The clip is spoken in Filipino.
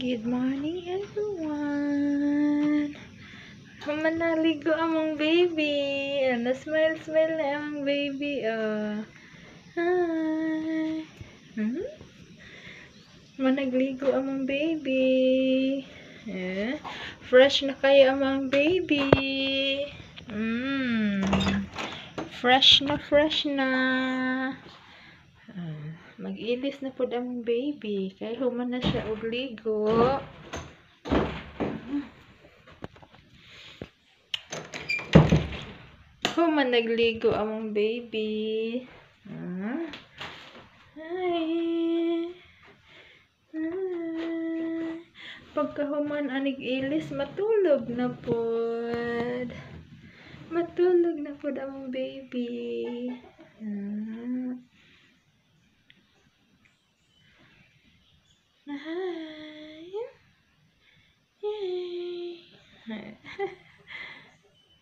Good morning, everyone. Manaligo among baby. Smile na among baby. Hi. Managligo among baby. Fresh na kayo among baby. Fresh na. Mag-ilis na po among baby. Kaya human na siya og ligo. Human nagligo among baby. Hi. Pagkahuman anig ilis, matulog na pod. Matulog na pod among baby. Hi. Yay.